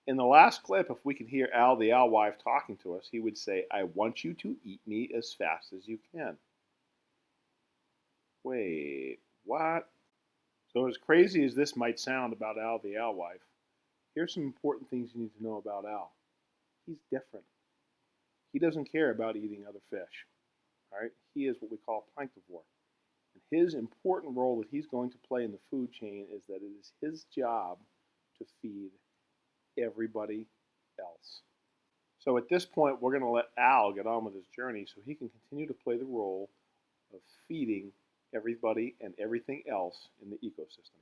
In the last clip, if we could hear Al the alewife talking to us, he would say, "I want you to eat me as fast as you can." Wait, what? So as crazy as this might sound about Al the alewife, here's some important things you need to know about Al. He's different. He doesn't care about eating other fish. All right? He is what we call a planktivore. And his important role that he's going to play in the food chain is that it is his job to feed everybody else. So at this point, we're going to let Al get on with his journey so he can continue to play the role of feeding everybody and everything else in the ecosystem.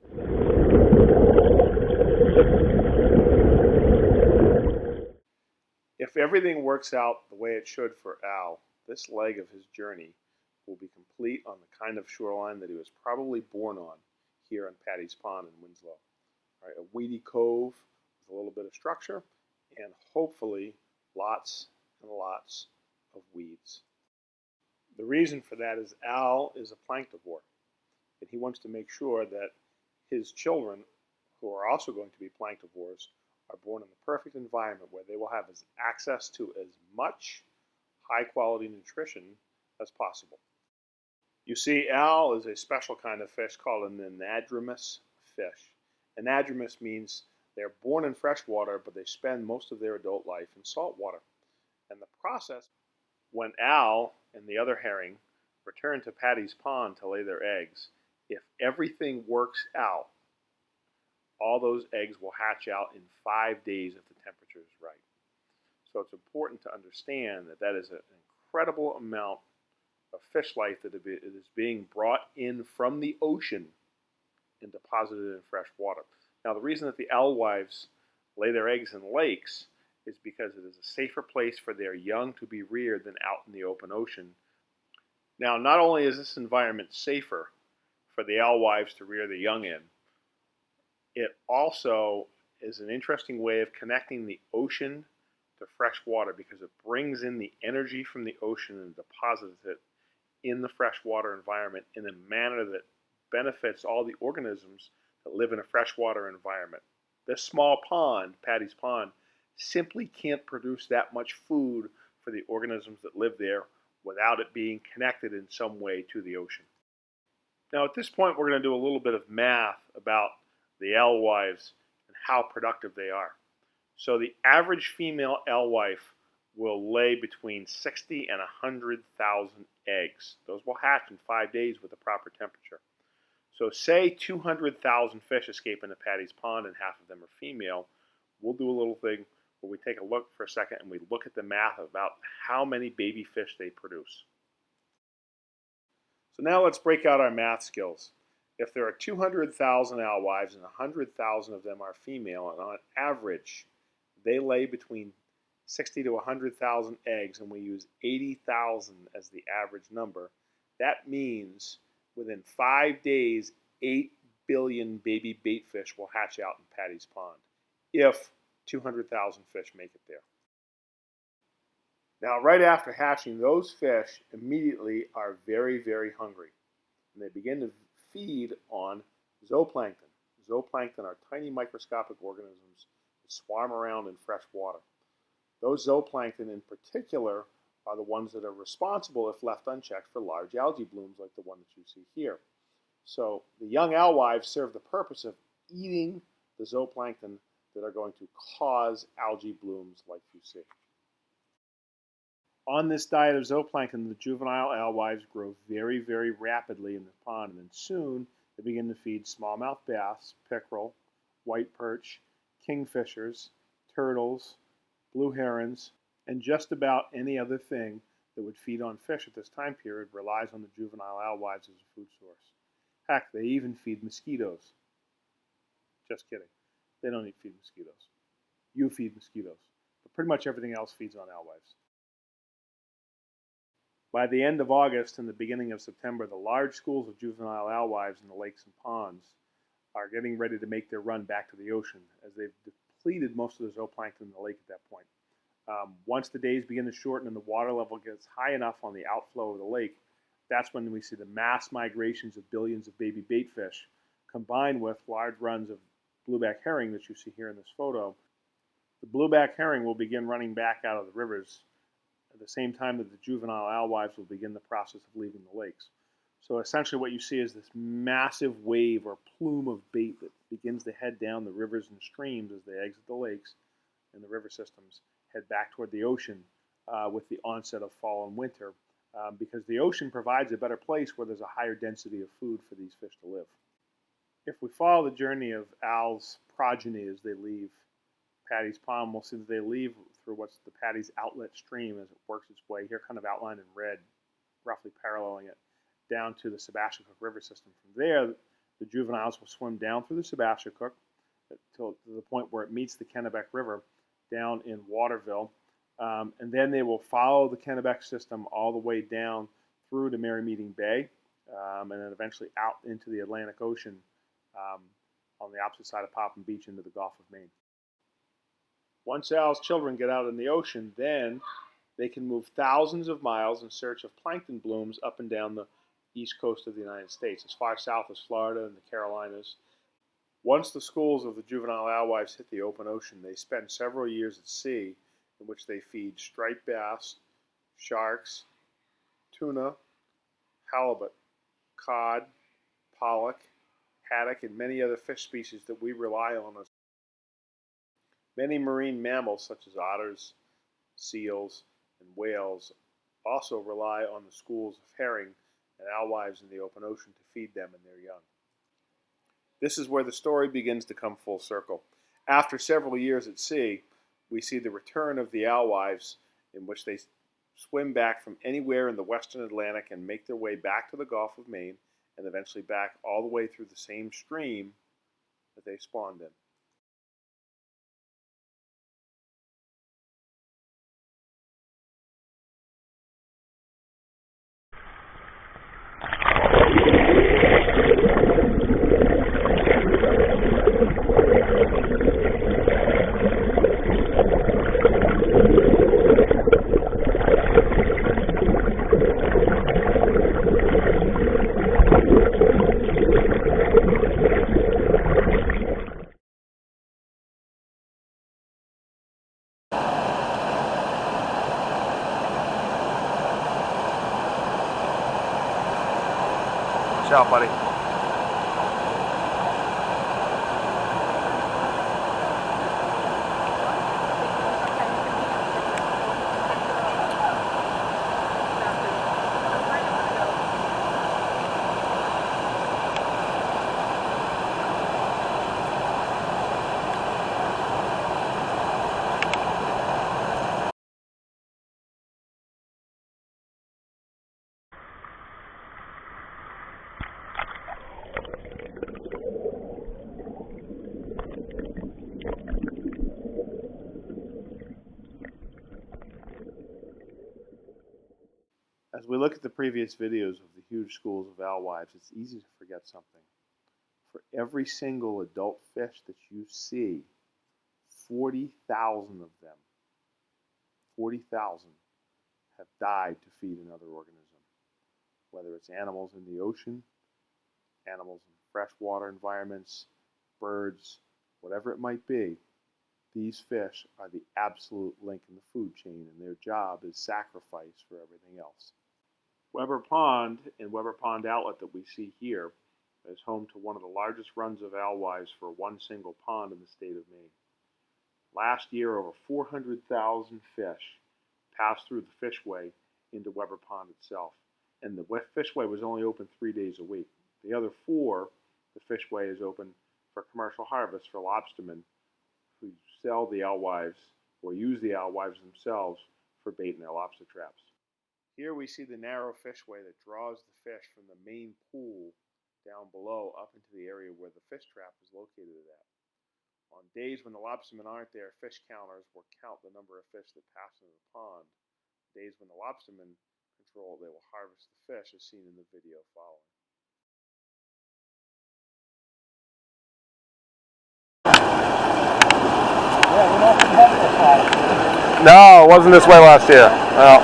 If everything works out the way it should for Al, this leg of his journey will be complete on the kind of shoreline that he was probably born on here on Patees Pond in Winslow. All right, a weedy cove with a little bit of structure and hopefully lots and lots of weeds. The reason for that is Al is a planktivore, and he wants to make sure that his children, who are also going to be planktivores, are born in the perfect environment where they will have access to as much high-quality nutrition as possible. You see, Al is a special kind of fish called an anadromous fish. Anadromous means they're born in fresh water, but they spend most of their adult life in salt water. And the process, when Al and the other herring return to Patees Pond to lay their eggs, if everything works out, all those eggs will hatch out in 5 days if the temperature is right. So it's important to understand that that is an incredible amount of fish life that is being brought in from the ocean and deposited in fresh water. Now, the reason that the alewives lay their eggs in lakes is because it is a safer place for their young to be reared than out in the open ocean. Now, not only is this environment safer for the alewives to rear the young in, it also is an interesting way of connecting the ocean to fresh water because it brings in the energy from the ocean and deposits it in the freshwater environment in a manner that benefits all the organisms that live in a freshwater environment. This small pond, Patees Pond, simply can't produce that much food for the organisms that live there without it being connected in some way to the ocean. Now at this point we're going to do a little bit of math about the alewives and how productive they are. So the average female alewife will lay between 60 and 100,000 eggs. Those will hatch in 5 days with the proper temperature. So say 200,000 fish escape into Patees Pond and half of them are female. We'll do a little thing where we take a look for a second and we look at the math about how many baby fish they produce. So now let's break out our math skills. If there are 200,000 alewives and 100,000 of them are female, and on average they lay between 60 to 100,000 eggs, and we use 80,000 as the average number, that means within 5 days 8 billion baby baitfish will hatch out in Patees Pond if 200,000 fish make it there. Now right after hatching, those fish immediately are very, very hungry, and they begin to feed on zooplankton. Zooplankton are tiny microscopic organisms that swarm around in fresh water. Those zooplankton in particular are the ones that are responsible, if left unchecked, for large algae blooms like the one that you see here. So the young alewives serve the purpose of eating the zooplankton that are going to cause algae blooms like you see. On this diet of zooplankton, the juvenile alewives grow very, very rapidly in the pond, and then soon they begin to feed smallmouth bass, pickerel, white perch, kingfishers, turtles, blue herons, and just about any other thing that would feed on fish at this time period relies on the juvenile alewives as a food source. Heck, they even feed mosquitoes. Just kidding. They don't feed mosquitoes. You feed mosquitoes. But pretty much everything else feeds on alewives. By the end of August and the beginning of September, the large schools of juvenile alewives in the lakes and ponds are getting ready to make their run back to the ocean as they've depleted most of the zooplankton in the lake at that point. Once the days begin to shorten and the water level gets high enough on the outflow of the lake, that's when we see the mass migrations of billions of baby bait fish combined with large runs of blueback herring that you see here in this photo. The blueback herring will begin running back out of the rivers at the same time that the juvenile alewives will begin the process of leaving the lakes. So essentially what you see is this massive wave or plume of bait that begins to head down the rivers and streams as they exit the lakes and the river systems, head back toward the ocean with the onset of fall and winter, because the ocean provides a better place where there's a higher density of food for these fish to live. If we follow the journey of Al's progeny as they leave Patees Pond, we'll see that they leave through what's the Patees outlet stream as it works its way, here kind of outlined in red, roughly paralleling it, down to the Sebasticook River system. From there, the juveniles will swim down through the Sebasticook to the point where it meets the Kennebec River down in Waterville, and then they will follow the Kennebec system all the way down through to Merrymeeting Bay, and then eventually out into the Atlantic Ocean on the opposite side of Popham Beach into the Gulf of Maine. Once Al's children get out in the ocean, then they can move thousands of miles in search of plankton blooms up and down the east coast of the United States, as far south as Florida and the Carolinas. Once the schools of the juvenile alewives hit the open ocean, they spend several years at sea in which they feed striped bass, sharks, tuna, halibut, cod, pollock, haddock, and many other fish species that we rely on. Many marine mammals such as otters, seals, and whales also rely on the schools of herring and alewives in the open ocean to feed them and their young. This is where the story begins to come full circle. After several years at sea, we see the return of the alewives, in which they swim back from anywhere in the western Atlantic and make their way back to the Gulf of Maine and eventually back all the way through the same stream that they spawned in. Watch out, buddy. As we look at the previous videos of the huge schools of alewives, it's easy to forget something. For every single adult fish that you see, 40,000 of them, 40,000 have died to feed another organism. Whether it's animals in the ocean, animals in freshwater environments, birds, whatever it might be, these fish are the absolute link in the food chain, and their job is sacrifice for everything else. Weber Pond and Weber Pond Outlet that we see here is home to one of the largest runs of alewives for one single pond in the state of Maine. Last year, over 400,000 fish passed through the fishway into Weber Pond itself, and the fishway was only open 3 days a week. The other 4, the fishway is open for commercial harvest for lobstermen who sell the alewives or use the alewives themselves for bait in their lobster traps. Here we see the narrow fishway that draws the fish from the main pool down below up into the area where the fish trap is located at. On days when the lobstermen aren't there, fish counters will count the number of fish that pass into the pond. Days when the lobstermen control, they will harvest the fish as seen in the video following. Yeah, we're not competitive. No, it wasn't this way last year. No.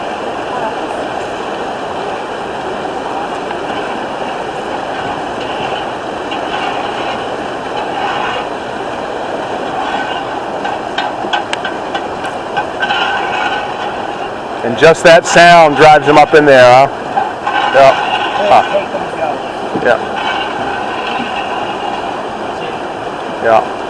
And just that sound drives them up in there, huh? Yep. Huh. Yeah. Yeah.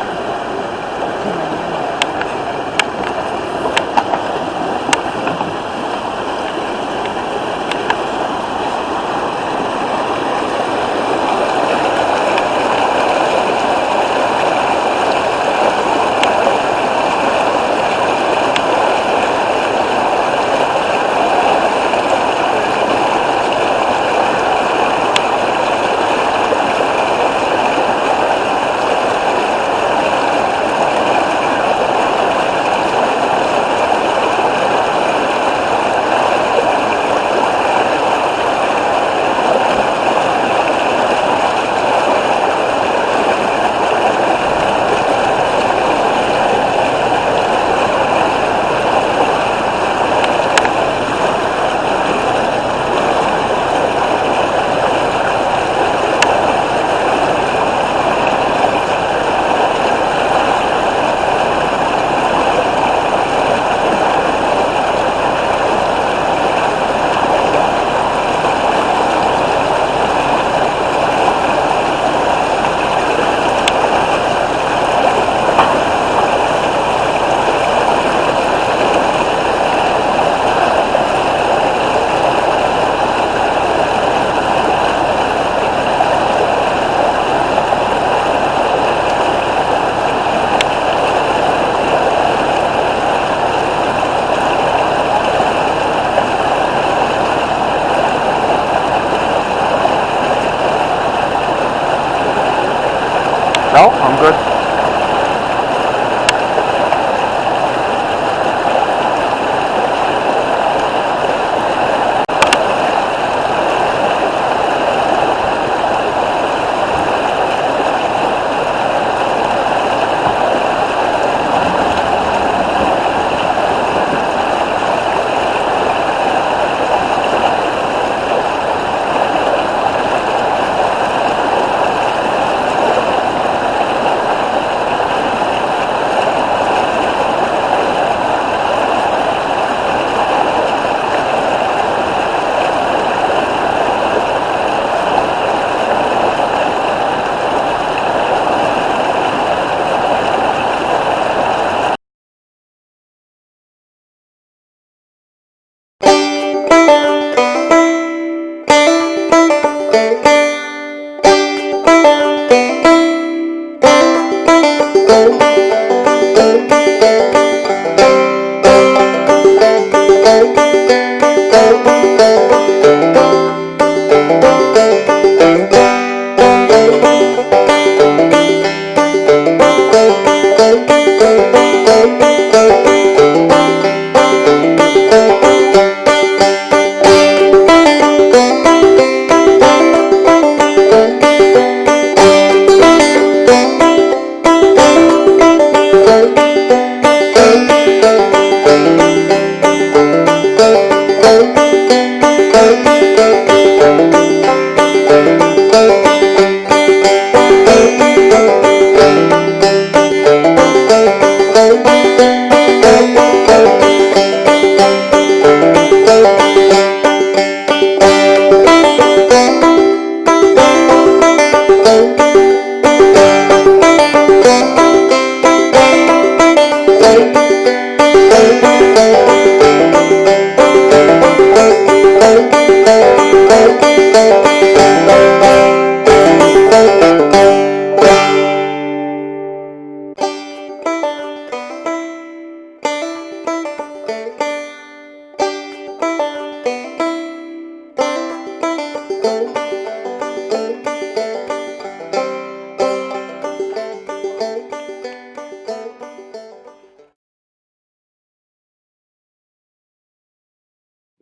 No, I'm good.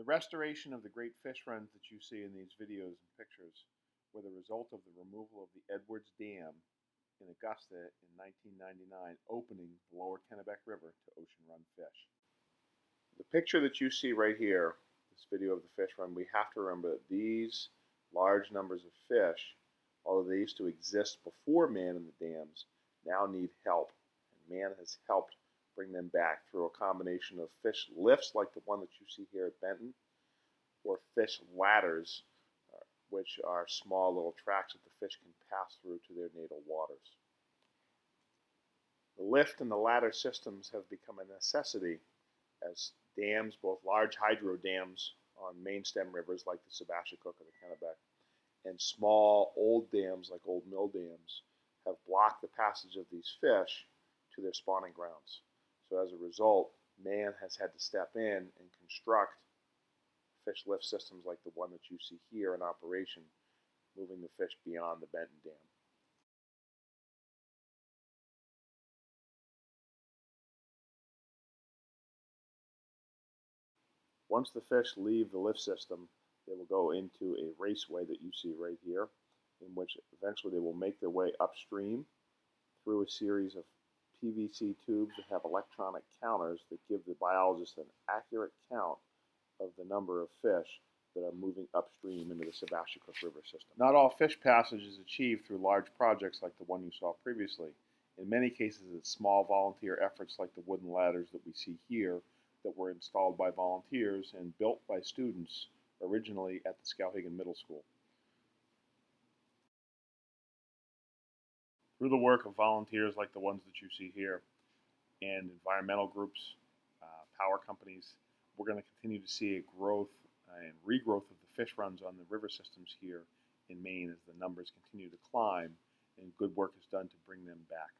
The restoration of the great fish runs that you see in these videos and pictures were the result of the removal of the Edwards Dam in Augusta in 1999, opening the lower Kennebec River to ocean run fish. The picture that you see right here, this video of the fish run, we have to remember that these large numbers of fish, although they used to exist before man in the dams, now need help. And man has helped bring them back through a combination of fish lifts like the one that you see here at Benton, or fish ladders, which are small little tracks that the fish can pass through to their natal waters. The lift and the ladder systems have become a necessity as dams, both large hydro dams on main stem rivers like the Sebasticook or the Kennebec, and small old dams like old mill dams have blocked the passage of these fish to their spawning grounds. So as a result, man has had to step in and construct fish lift systems like the one that you see here in operation, moving the fish beyond the Benton Dam. Once the fish leave the lift system, they will go into a raceway that you see right here, in which eventually they will make their way upstream through a series of PVC tubes that have electronic counters that give the biologist an accurate count of the number of fish that are moving upstream into the Sebasticook River system. Not all fish passage is achieved through large projects like the one you saw previously. In many cases, it's small volunteer efforts like the wooden ladders that we see here that were installed by volunteers and built by students originally at the Skowhegan Middle School. Through the work of volunteers like the ones that you see here and environmental groups, power companies, we're going to continue to see a growth and regrowth of the fish runs on the river systems here in Maine as the numbers continue to climb and good work is done to bring them back.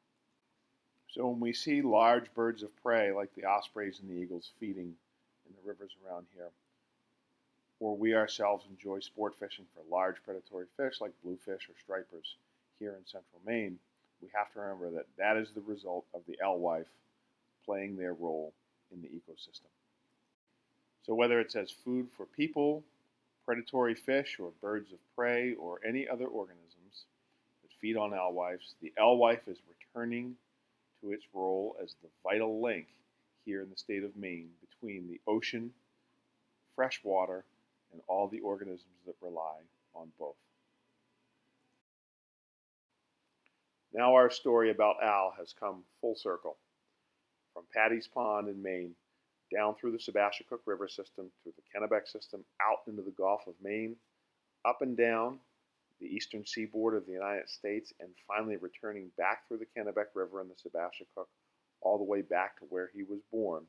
So when we see large birds of prey like the ospreys and the eagles feeding in the rivers around here, or we ourselves enjoy sport fishing for large predatory fish like bluefish or stripers here in central Maine, we have to remember that that is the result of the alewife playing their role in the ecosystem. So whether it's as food for people, predatory fish, or birds of prey, or any other organisms that feed on alewives, the alewife is returning to its role as the vital link here in the state of Maine between the ocean, fresh water, and all the organisms that rely on both. Now our story about Al has come full circle. From Patees Pond in Maine, down through the Sebasticook River system, through the Kennebec system, out into the Gulf of Maine, up and down the eastern seaboard of the United States, and finally returning back through the Kennebec River and the Sebasticook, all the way back to where he was born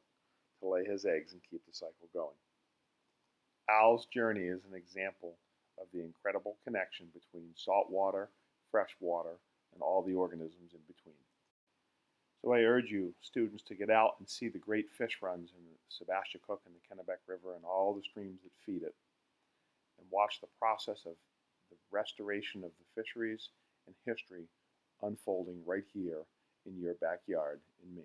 to lay his eggs and keep the cycle going. Al's journey is an example of the incredible connection between salt water, fresh water, and all the organisms in between. So I urge you, students, to get out and see the great fish runs in the Sebasticook and the Kennebec River and all the streams that feed it, and watch the process of the restoration of the fisheries and history unfolding right here in your backyard in Maine.